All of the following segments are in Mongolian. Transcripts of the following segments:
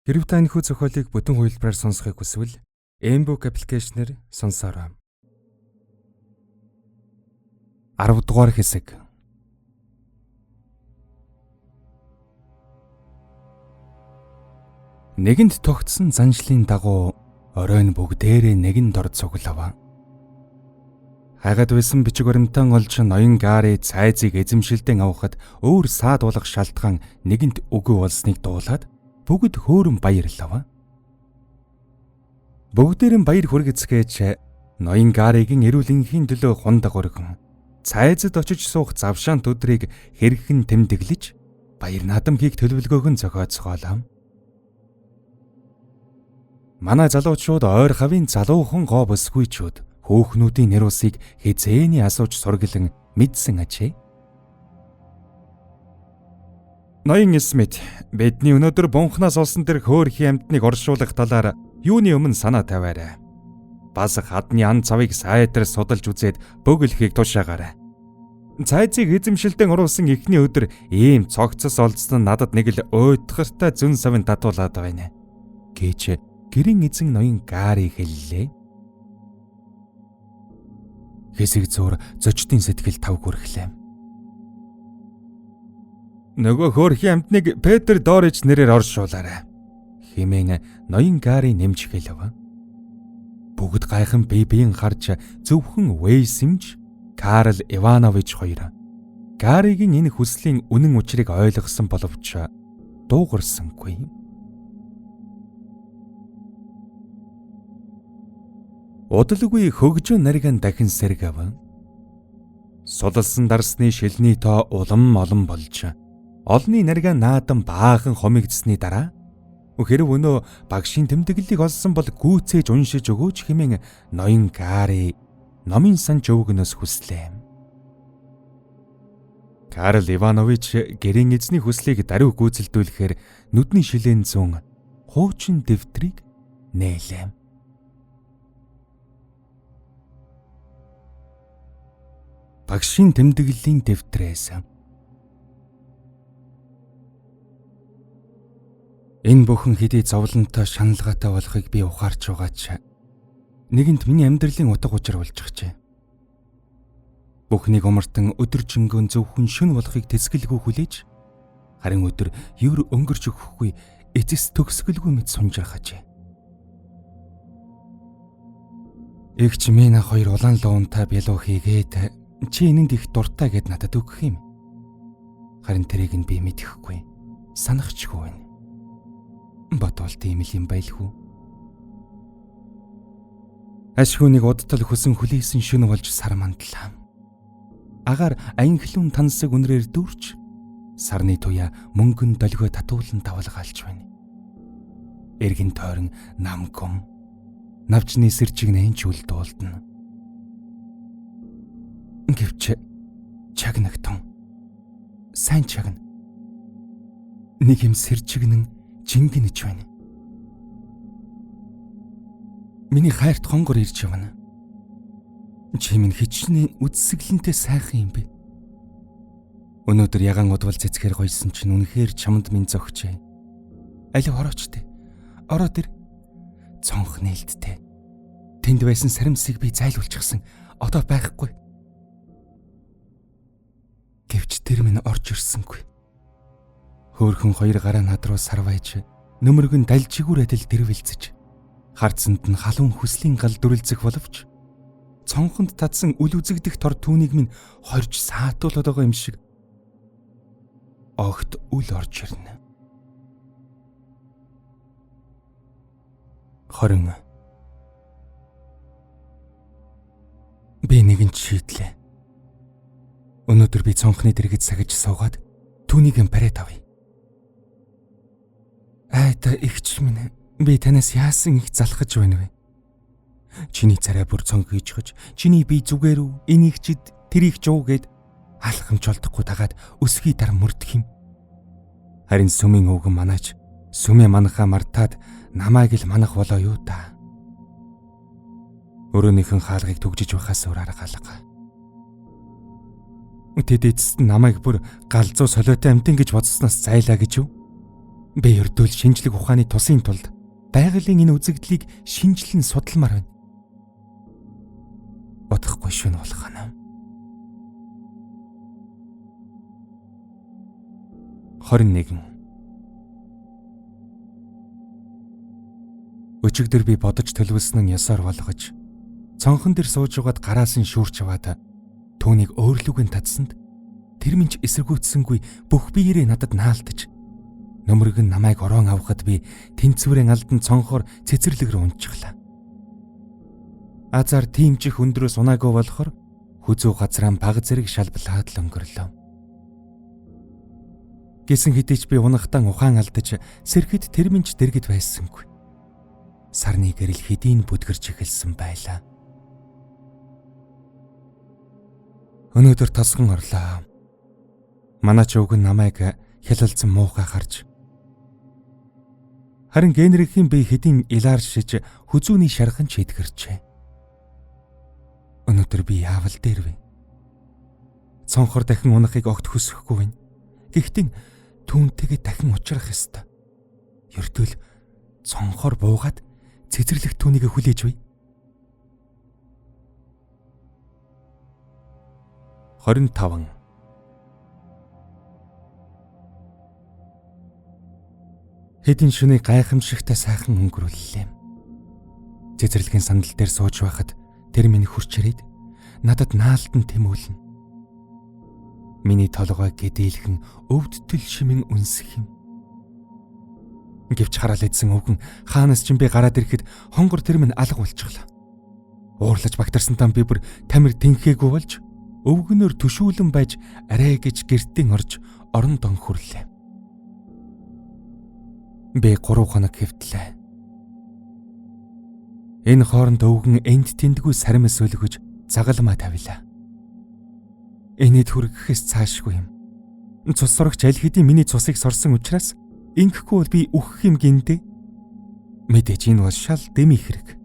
Хэрэв та энэхүү зохиолыг бүтэн хувилбараар сонсохыг хүсвэл Mbook аппликейшнээр сонсоорой. 10 дугаар хэсэг. Нэгэнд тогтсон заншлын дагуу оройн бүгдээрээ нэгэн дор цуглав. Хайгаад байсан бичиг баримтаан олж ноён Гари цайзыг эзэмшилдэн авахад өөр саадуулах шалтгаан нэгэнт үгүй болсныг дуулаад бүгд хөөрөн баярлав. Бүгдээр нь баяр хүргэцгээж ноён Гаригийн эрүүл энхийн төлөө хундаг өргөн цайзад очиж суух завшаант өдрийг хэрхэн тэмдэглэж баяр наадамхийг төлөвлөгөөг нь зохиоцгоолоо. Манай залуучууд ойр хавийн залуухан гоо бүсгүйчүүд хөөхнүүдийн нэр усыг хизээний асууж сургалан мэдсэн ажээ. Ноён Смит бидний өнөөдөр бунхнаас олсон тэр хөөрхийн амьтныг оршуулах талаар юуны өмнө санаа тавиарай. Бас хадны ан цавыг сайтар судалж үзээд бөглөхийг тушаагаарай. Цайзыг эзэмшилдэн оруулсан эхний өдөр ийм цогцос олдсон надад нэг л уйтгартай зүн совин татуулаад байна гэж гэрийн эзэн ноён Гари хэллээ. Хэсэг зуур зочдын сэтгэл тав хүрхлээ. Нөгөө хөөрхийн амьтныг Петр Дорич нэрээр оршуулаарай хэмээн ноён Гари нэмж хэлв. Бүгд гайхан биеийн харж зөвхөн Вейсэмж Карл Иванович хоёр Гаригийн энэ хүслийн үнэн учрыг ойлгосон боловч дуугарсангүй. Удалгүй хөгжөө нариган дахин сэргэв. Сулалсан дарсны шилний тоо улам олон болж олны нариган наадан баахан хомигдсны дараа хэрв өнөө багшийн тэмдэглэлийг олсон бол гүйцээж уншиж өгөөч хэмээн ноён Гари номын санж өвгнөөс хүслээ. Карл Иванович гэрийн эзний хүслийг даруй гүйцэлдүүлэхээр нүдний шилэн зүүн хуучин дэвтрийг нээлээ. Багшийн тэмдэглэлийн дэвтрээс энэ бүхэн хэдий зовлонтой шаналгаатай болохыг би ухаарч байгаач нэгэнт миний амьдралын утга учир болчихжээ. Бүхнийг умартан өдөржингөө зөвхөн шөнө болохыг тэсгэлгүй хүлээж харин өдөр евр өнгөрч өгөхгүй эцэс төгсгөлгүй мэд сунжаахажээ. Игч минь хоёр улаан луунтай бялуу хийгээд чи энэнд их дуртай гэд надад өгөх юм. Харин тэрийг нь би мэдэхгүй, санахчгүй байна. Бодвол тийм л юм байлгүй. Ашгүйнийг удтал хүсэн хүлээсэн шөнө болж сар мандлаа. Агаар аянхлуун тансаг үнрээр дүүрч сарны туяа мөнгөн долгио татуулан тавалгаалж байна. Эргэн тойрон намгум навчны сэрчиг нэнч үл дуулдана. Гэвч чагнагтун сайн чагна. Нэг юм сэрчигнэн жингэнэж байна. Миний хайрт хонгор ирж явна. Чи минь хичнээн үдсгэлэнтэй сайхан юм бэ. Өнөөдөр ягаан удвал цэцгээр гойсон чинь үнэхээр чамд минь зогчээ. Алив ороочтой. Ороод ир. Цонх нээлттэй. Тэнд байсан саримсыг би зайлуулчихсан. Одоо байхгүй. Гэвч тэр минь орж ирсэнгүй. Хөөхөн хоёр гараа над руу сарвайж нөмөргөн далжигүр адил дэрвэлцэж харцанд нь халуун хүслийн гал дүрлцэх боловч цонхонд татсан үл үзэгдэх тор түүнийг минь хорж саатуулаад байгаа юм шиг огт үл орж ирнэ. 20 би нэгэн шийдлээ. Өнөөдөр би цонхны дэргэд сагж суугаад түүнийг бариад авъя. Айта игч минь би танаас яасан их залхаж байна вэ? Чиний царай бүр цонхийжхож, чиний бие зүгээр үү? Энийг чид тэрийг ч уу гэд алхамж олдохгүй дагаад өсгий дар мөрдөх юм. Харин сүмийн өвгөн манаач сүмээ манахаа мартаад намайг л манах болоо юу та. Өрөөнийхэн хаалгыг түгжиж байхаас өөр арга алга. Тэд эцэст намайг бүр галзуу солиотой амтэн гэж бодсноос зайлаа гэж юу? Би ердөөл шинжлэх ухааны тусын тулд байгалийн энэ үзэгдлийг шинжлэн судалмаар байна. Бодохгүй шүн болох нь. 21. Өчигдөр би бодож төлөвлөсөн нь ёсоор болгож цонхон дээр сууж угаад гараас нь шүүрч аваад түүнийг өөрлөгөө татсанд тэр минь ч эсэргүүцсэнгүй бүх биеэрээ надад наалтаж нөмрөг нь намайг ороон авахад би тэнцвэрэн алдан цонхоор цэцэрлэг рүү унчихлаа. Азар тиймчих өндрөөс унаагүй болохоор хүзүү газраа баг зэрэг шалблаад л өнгөрлөө. Гэсэн хэдий ч би унахтан ухаан алдаж сэрхэд тэр минь ч дэргэд байсангүй. Сарны гэрэл хэдийн бүдгэрч эхэлсэн байлаа. Өнөөдөр тосгон орлоо. Манай ч өвг нь намайг хялалцсан муухай харж. Харин Генрихийн бие хэдийн илааршиж хүзүүний шархан ч идгэрчээ. Өнөөдөр би яавал дээр вэ? Цонхор дахин унахыг огт хүсэхгүй байна. Гэхдээ түүнтэйгээ дахин уулзрах ёстой. Ердөө л цонхоор буугаад цэцэрлэгт түүнийг хүлээж бай. 25. Хэдин шөнийн гайхамшигтай сайхан өнгөрүүллээ. Цэцэрлэгийн сандал дээр сууж байхад тэр минь хурч ирээд надад наалтан тэмүүлнэ. Миний толгой гэдээлхэн өвдтөл шимэн үнсэх юм. Гэвч хараал идсэн өвгөн хаанаас ч би гараад ирэхэд хонгор тэр минь алга болчихлоо. Уурлаж багтарсантаа би бүр тамир тэнхээгүй болж өвгөнөөр төшүүлэн байж арай гэж гэртээ орж орон дон хүрлээ. Би 3 хоног хэвтлээ. Энэ хооронд өвгөн энд тэндгүй саримс өлгөж загалмаа тавилаа. Энэд хүргэхээс цаашгүй юм. Цус сурагч аль хэдийн миний цусыг сорсон учраас ингэхгүй бол би үхэх юм гиндэ. Мэдээж энэ бол шал дэми хэрэг.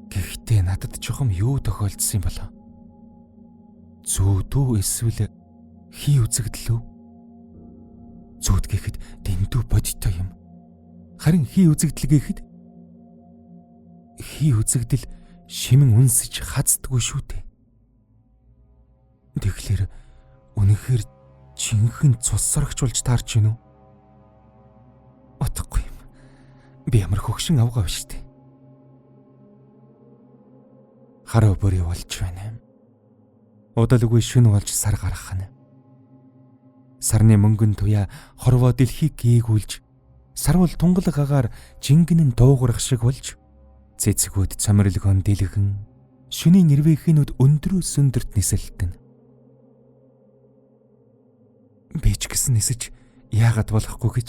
Гэхдээ надад чухам юу тохиолдсон юм болоо? Зүүдүү эсвэл хий үзэгдэл үү? Зүүд гэхэд дэндүү бодиттой юм. Харин хий үзэгдэл гэхэд хий үзэгдэл шимэн үнсэж хацдаггүй шүү дээ. Тэгэхээр үнэхээр жинхэнэ цус сорогч болж таарч гинүү? Утгагүй юм. Би ямар хөгшин авгаа биш дээ. Хараа бүрий болж байна. Удалгүй шүн болж сар гарах нь. Сарны мөнгөн туяа хорвоо дэлхийг гээгүүлж, сарвал тунгалаг агаар жингэн нь дуугарах шиг болж, цэцгүүд цамирлгон дэлгэн, шөнийн нэрвэхийнүүд өндрөөс өндөрт нисэлтэн. Би ч гэсэн нисэж яагаад болохгүй гэж.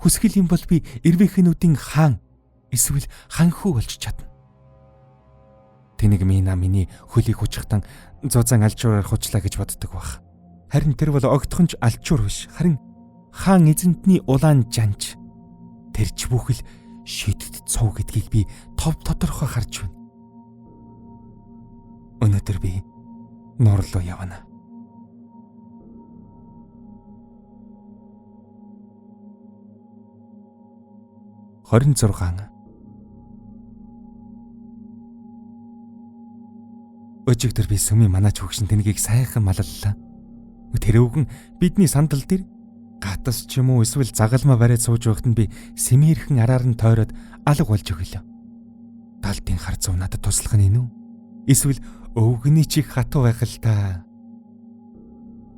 Хүсгэл юм бол би эрвэхийнүүдийн хаан эсвэл ханхүү болж чадна. Тэнийг миний хөлийг хүчхтан зузаан алчуураар хучлаа гэж боддог байх. Харин тэр бол огтхонч алчуур биш. Харин хаан эзэнтний улаан жанж. Тэр ч бүхэл шидэд цов гэдгийг би тов тодорхой харж байна. Өнөөдөр би нуур руу явна. Өчигдөр би сүмийн манаач хөгшин тэнгийг сайхан малллаа. Тэр өвгөн бидний сандал дээр гатас ч юм уу эсвэл загалмаа бариад сууж байхад нь би сэмээрхэн араар нь тойроод алга болж өглөө. Талдын хар зов надад туслах нь энэ үү? Эсвэл өвгөний чих хатуу байх л та.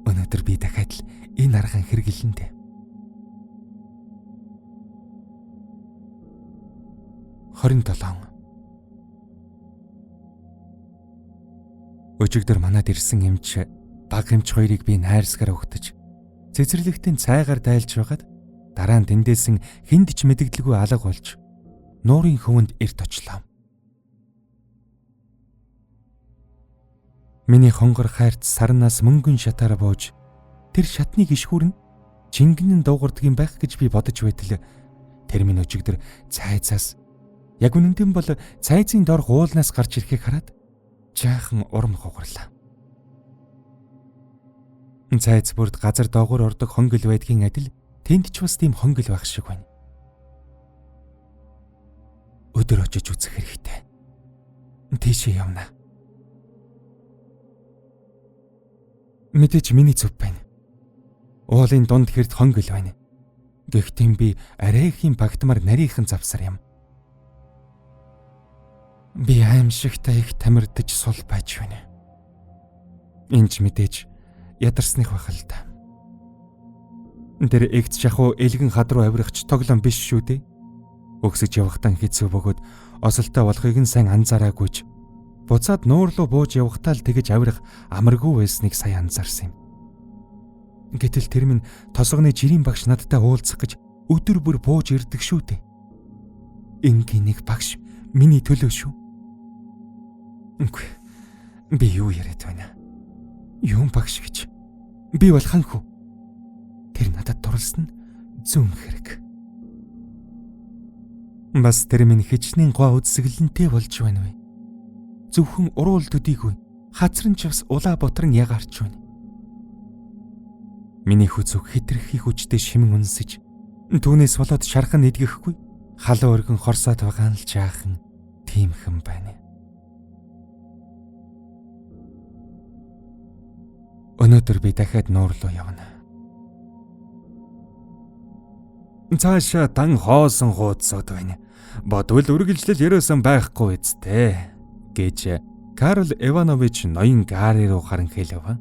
Өнөөдөр би дахиад л энэ арган хэрэглэн дээ. 27. Өчигдөр манад ирсэн эмч баг эмч хоёрыг би найрсгаар өгтөж цэцэрлэгтэн цайгаар дайлж байгаад дараа нь тэндээсэн хүнд ч мэдэгдэлгүй алга болж нуурын хөвөнд эрт очлоо. Миний хонгор хайрт сарнаас мөнгөн шатаар бууж тэр шатныг ишгүүрн чингэн нь дуугардаг юм байх гэж би бодож байтал тэр минь өчигдөр цайзаас яг үнэндээ бол цайзын дор гуулнаас гарч ирэхийг хараад жаахан урам хугарлаа. Цайз бүрд газар доогуур ордог хонгил байдгийн адил Тэнд ч бас тийм хонгил байх шиг байна. Өдөр очиж үзэх хэрэгтэй. Тийшээ явна. Мэдээж миний зүв байна. Уулын дунд хэрд хонгил байна. Гэхдээ би арайхийн багтмаар нарийнхан завсар юм. Би аимшигтай их тамирдаж сул байж байна. Энд мэдээж ядарсных байх л да. Тэр эгц шахуу элгэн хад руу авирахч тоглоом биш шүү дээ. Өгсөж явахтан хэцүү бөгөөд осолтой болохыг нь сайн анзаараагүйч буцаад нуур руу бууж явахтаа л тэгэж авирах амаргүй байсныг сая анзаарсан юм. Гэтэл тэр минь тосгоны жирийн багш надтай уулзах гэж өдөр бүр бууж ирдэг шүү дээ. Ингийн нэг багш миний төлөө шүү. Үгүй. Би юу яриад байна? Юун багш гэж? Би бол ханхүү. Тэр надад дурлсан зүүн хэрэг. Бас тэр минь хичнээн гоо үзсгэлэнтэй болж байна вэ? Зөвхөн уруул төдийгүй хацран ч бас улаа ботрон ягаарч байна. Миний хүзүүг хитрхи хүчтэй шимэн үнсэж түүнээс болоод шархан эдгэхгүй халуун өргөн хорсоод байгаа нь л жаахан тиймхэн байна. Өнөөдөр би дахиад нуур руу явна. Цаашаа дан хоосон хуудсууд байна. Бодвол үргэлжлэл ерөөсөн байхгүй үсттэй гэж Карл Иванович ноён Гари руу харан хэлв.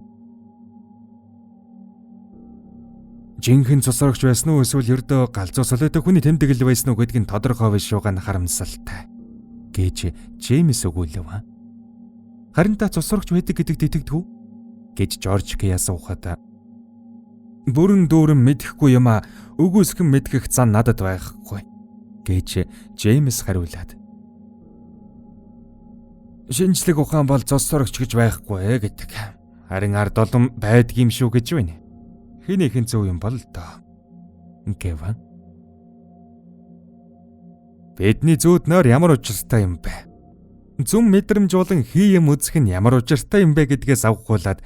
Жинхэнэ цусрагч байсан уу эсвэл ердөө галзуу солиотой хүний тэмдэглэл байсан уу гэдг нь тодорхой биш шууган харамсалтай гэж Джеймс өгүүлв. Харин та цусрагч байдаг гэдэгт итгэдэг үү гэж Жорж Кей асуухад бүрэн дүүрэн мэдэхгүй юм а үгүйсгэн мэдгэх зан надад байхгүй гэж Джеймс хариулаад шинжлэх ухаан бол цусрагч гэж байхгүй гэдэг. Харин ард олон байдгийм шүү гэж байна. Хинийхэн зөв юм бол доо. Гэв. Бидний зүүд нөр ямар учиртай юм бэ? Зүм мэдрэмж болон хий юм үзэх нь ямар учиртай юм бэ гэдгээс авахгүйлаад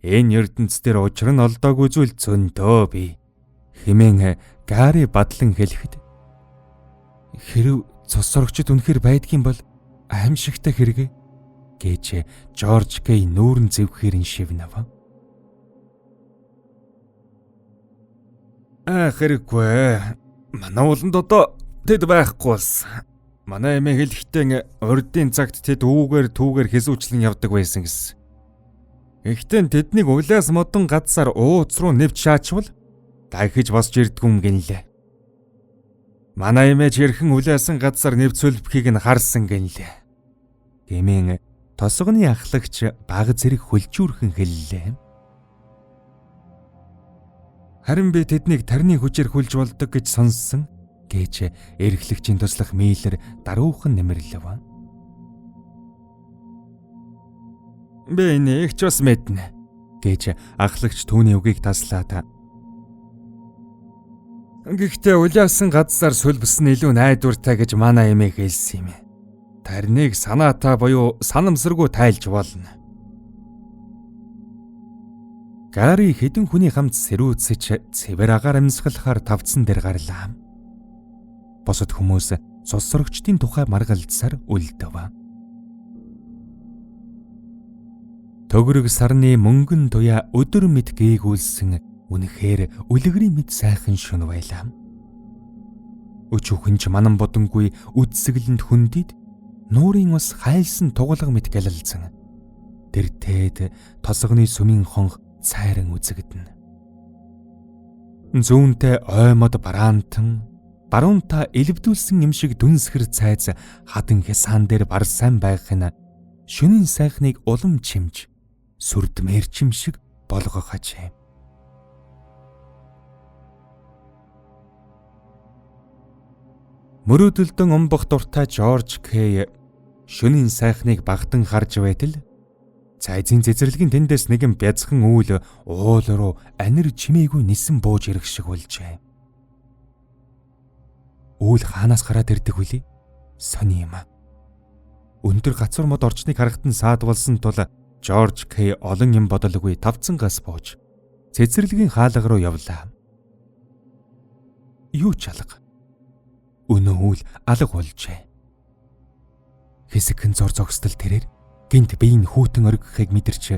энэ ертөнц дээр учир нь олдоогүй зүйл зөндөө бий. Хэмээн Гари бадлан хэлэхэд хэрв цусрагчд үнэхэр байдгийн бол аимшигтай хэрэг гэж Жорж Кей нүүрэн зэвхээр нь шивнэв. Хэрэггүй. Манай ууланд одоо тэд байхгүй болсон. Манай эмээ хэлэхдээ урдын цагт тэд түүгээр хэсүүчлэн явдаг байсан гэсэн. Ихтэн тэднийг улаас модон гадсаар ууц руу нэвч шаачвал дахиж босч ирдгүй юм гинлээ. Манай эмээ хэрхэн улаасан гадсаар нэвцүүлбэхийг нь харсан гинлээ. Гэмээн тосгоны ахлагч баг зэрэг хөлжүүрхэн хэллээ. Харин би тэднийг тарны хүчээр хүлж болдог гэж сонссон гэж эрхлэгчийн туслах Миллер даруухан нэмэрлэв. Би энэ их ч бас мэднэ гэж ахлагч түүний үгийг таслаад гэхдээ улаасан гадсаар сүлбсэн илүү найдвартай гэж манай эмээ хэлсэн юм. Тарныг санаатай буюу санамсаргүй тайлж болно. Гари хэдэн хүний хамт сэрүүцэж цэвэр агаар амьсгалахаар тавцсан дээр гарлаа. Босод хүмүүс цусрагчдын тухай маргалдсаар үлдэв. Төгрөг сарны мөнгөн туяа өдөр мэд гээгүүлсэн үнэхээр үлгэрийн мэд сайхан шөнө байлаа. Өчүүхэнч манан бодонгүй үдсгэлэнд хүндид нуурын ус хайлсан тугалга мэд гэлэлцэн. Тэр тээд тосгоны сүмийн хонх цайран үзэгдэнэ. Зүүнтэй оймод бараантан, баруунта элвдүүлсэн юм шиг дүнсгэр цайз хадан хясан дээр бар сайн байх нь шөнийн сайхныг улам чимж, сүрдмээр чим шиг болгох ажээ. Мөрөөдөлдөн умбах дуртай Жорж Кей шөнийн сайхныг багтан харж байтал цайзын цэцэрлэгийн тэндээс нэгэн бязхан үйл уул руу анир чимээгүй нисэн бууж ирэх шиг болжээ. Үйл хаанаас гараад ирдэг вүлээ? Сони юм. Өндөр гацуур мод орчныг харахад нь саад болсон тул Жорж Кей олон юм бодолгүй тавцангаас бууж цэцэрлэгийн хаалга руу явлаа. юу ч алга. Өнөө үл алга болжээ. Хэсэгхэн зор зогсдол тэрээр гинт биеийн хүүтэн оргихыг мэдэрч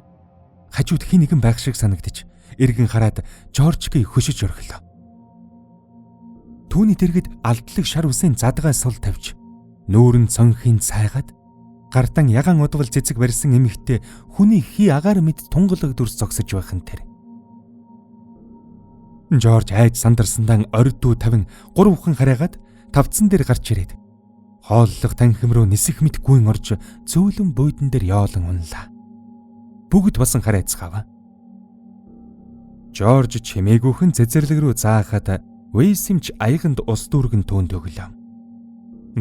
хажууд хин нэгэн байх шиг санагдаж эргэн хараад Жоржгийн хөшиж орхилоо. Түүний дэргэд алдлаг шар үсийн задгай сул тавьж нүүрэн цонхийн цайгаад гартан ягаан удвал цэцэг барьсан эмэгтэй хүний хий агаар мэд тунгалаг дүрс зогсож байх нь тэр. Жорж айж сандарсандаа ордуу тавин гурвхан хараагаад тавцсан дээр гарч ирээд хооллох танхим руу нисэх мэт гүйн орж зөөлөн буудан дээр яолон унлаа. Бүгд басан харайцгаав. Жорж чимээгүйхэн цэцэрлэг рүү заахад Вэйсимч аяганд ус дүүргэн түүнд өглөө.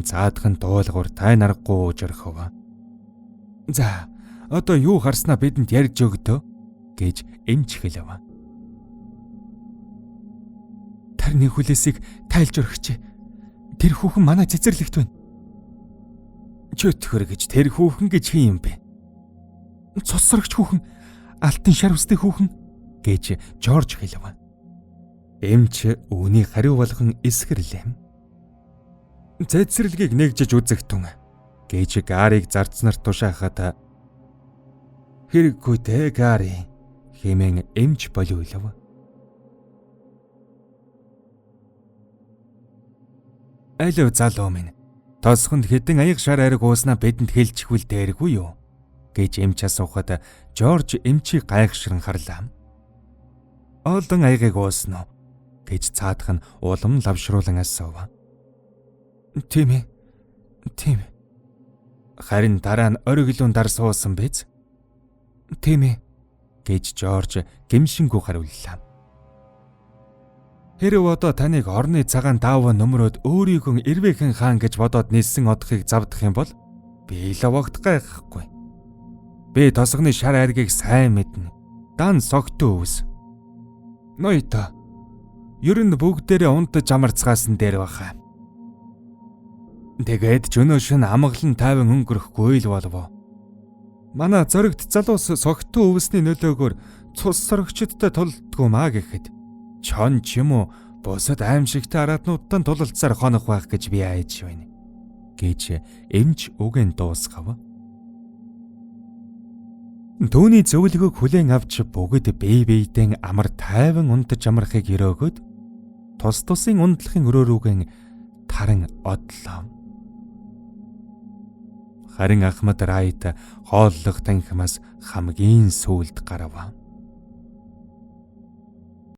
Заадхан дуулгуур тай наргагүй ууж орхив. За, одоо юу харснаа бидэнд ярьж өгдөө гэж эмч хэлв. Тарны хүлээсийг тайлж орхиж. Тэр хүүхэн манай цэцэрлэгт байна. Чөтгөр гэж тэр хүүхэн гэж хин юм бэ? Цусрагч хүүхэн, алтан шар үстэй хүүхэн гэж Жорж хэлв. Эмч үүнийг хариу болгон эсгэрлээ. Цэцэрлэгийг нэгжиж үзэгтэн гэж Гарийг зарцнаар тушаахад хэрэггүй дээ Гари хэмээн эмч болиулав. Алив залуу минь тосхонд хэдэн аяг шар ариг ууснаа бидэнд хэлчихвэл дээргүй юу гэж эмч асуухад Жорж эмчийг гайхширан харлаа. Олон аягийг ууснаа гэж цаадах нь улам лавшруулан асуув. Тийм ээ. Тийм. Харин дараа нь ориглон дар суусан биз? Тийм ээ гэж Жорж гэмшингүү хариуллаа. Хэрв одоо таныг орны цагаан дааваа нөмрөөд өөрийгөө Ирвэхэн хаан гэж бодоод нисэн одохыг завдах юм бол би лавагт гайхахгүй. Би тосгоны шар айргийг сайн мэднэ. Дан согтуу өвс. Ноёто. Ер нь бүгдээрээ унтаж амарцгаасан дээр баха. Тэгээд ч өнөө шин амгалан тайван өнгөрөхгүй л болов. Манай зоригт залуус согтуу өвсний нөлөөгөөр цус сорогчдод тулддгүй маа гэхэд чон ч юм уу бусад аимшигтай араатнуудтай тулалцаар хонох байх гэж би айж байна гэж эмч үгэн дуусгав. Түүний зөвлөгөөг хүлээн авч бүгд бие биедээ амар тайван унтаж амархыг өрөөгөөд тус тусын ундлахын өрөөрүүгэн таран одлоо. Харин Ахмад Райт хооллох танхимаас хамгийн сүүлд гарав.